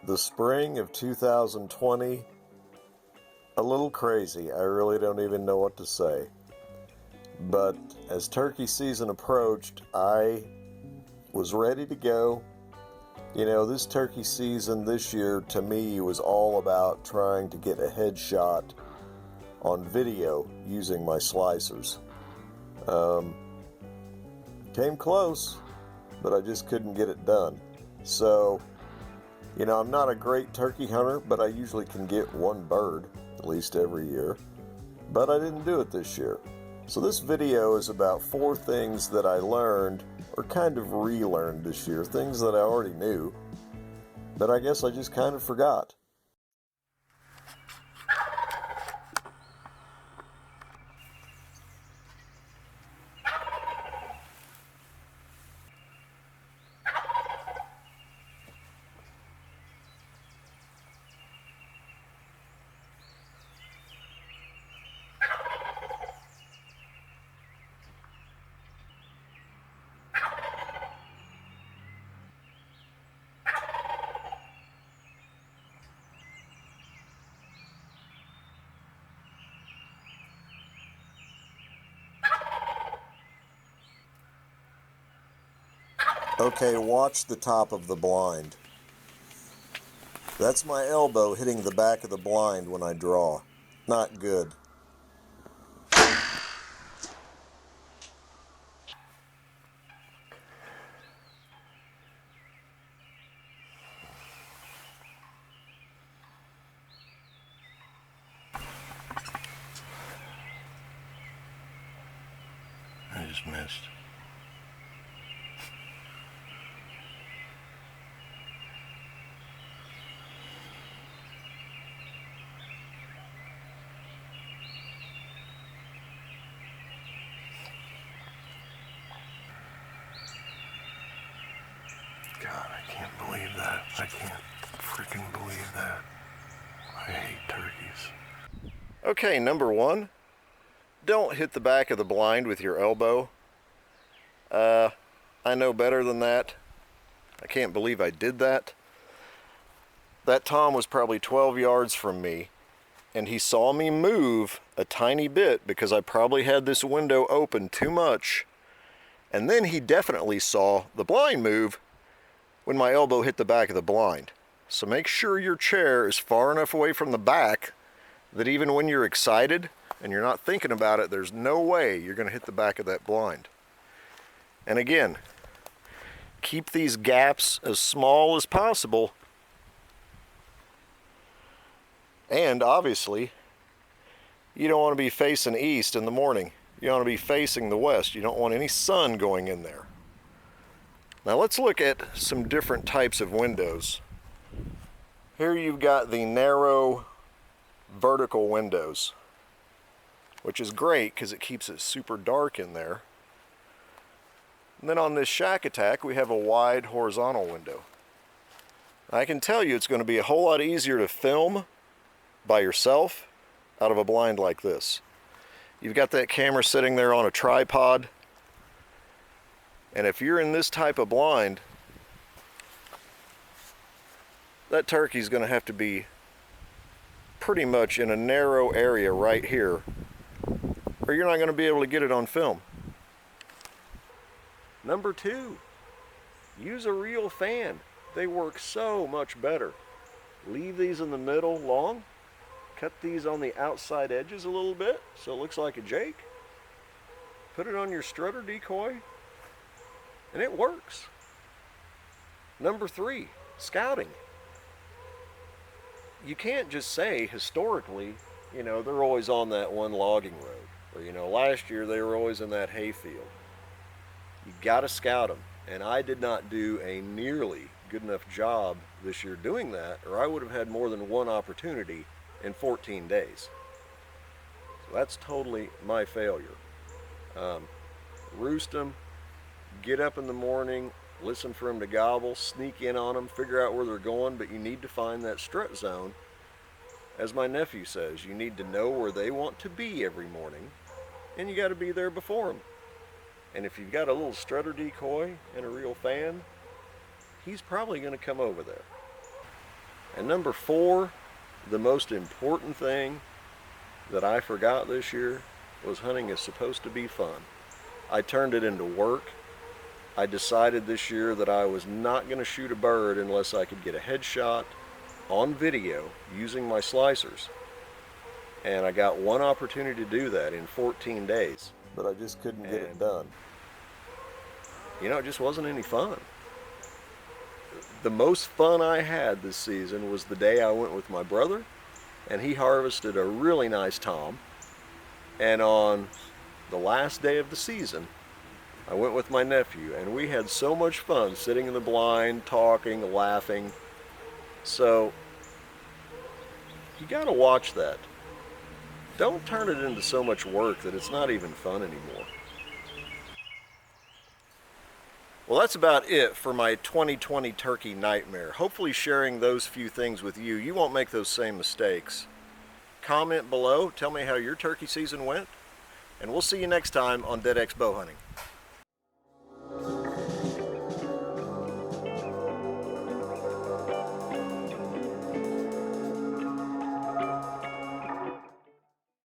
The spring of 2020, a little crazy. I really don't even know what to say. But as turkey season approached, I was ready to go. You know, this turkey season this year to me was all about trying to get a headshot on video using my slicers. Came close, but I just couldn't get it done. So, you know, I'm not a great turkey hunter, but I usually can get one bird, at least every year. But I didn't do it this year. So this video is about 4 things that I learned, or kind of relearned this year, things that I already knew, but I guess I just kind of forgot. Okay, watch the top of the blind. That's my elbow hitting the back of the blind when I draw. Not good. I just missed. God, I can't believe that. I can't freaking believe that. I hate turkeys. Okay, number 1. Don't hit the back of the blind with your elbow. I know better than that. I can't believe I did that. That Tom was probably 12 yards from me, and he saw me move a tiny bit because I probably had this window open too much. And then he definitely saw the blind move when my elbow hit the back of the blind. So make sure your chair is far enough away from the back that even when you're excited and you're not thinking about it, there's no way you're going to hit the back of that blind. And again, keep these gaps as small as possible. And obviously, you don't want to be facing east in the morning. You want to be facing the west. You don't want any sun going in there. Now let's look at some different types of windows. Here you've got the narrow vertical windows, which is great because it keeps it super dark in there. And then on this Shack Attack, we have a wide horizontal window. I can tell you it's going to be a whole lot easier to film by yourself out of a blind like this. You've got that camera sitting there on a tripod, and if you're in this type of blind, that turkey's going to have to be pretty much in a narrow area right here, or you're not going to be able to get it on film. Number 2, use a real fan. They work so much better. Leave these in the middle long. Cut these on the outside edges a little bit so it looks like a Jake. Put it on your strutter decoy, and it works. Number 3, scouting. You can't just say historically, you know, they're always on that one logging road. Or, you know, last year they were always in that hayfield. You gotta scout them. And I did not do a nearly good enough job this year doing that, or I would have had more than one opportunity in 14 days. So that's totally my failure. Roost them, get up in the morning, listen for them to gobble, sneak in on them, figure out where they're going, but you need to find that strut zone. As my nephew says, you need to know where they want to be every morning, and you got to be there before them. And if you've got a little strutter decoy and a real fan, he's probably going to come over there. And number 4, the most important thing that I forgot this year was hunting is supposed to be fun. I turned it into work. I decided this year that I was not going to shoot a bird unless I could get a headshot on video using my slicers. And I got one opportunity to do that in 14 days, but I just couldn't get it done. You know, it just wasn't any fun. The most fun I had this season was the day I went with my brother, and he harvested a really nice tom. And on the last day of the season, I went with my nephew, and we had so much fun sitting in the blind, talking, laughing. So, you gotta watch that. Don't turn it into so much work that it's not even fun anymore. Well, that's about it for my 2020 turkey nightmare. Hopefully sharing those few things with you, you won't make those same mistakes. Comment below, tell me how your turkey season went, and we'll see you next time on Dead X Bow Hunting.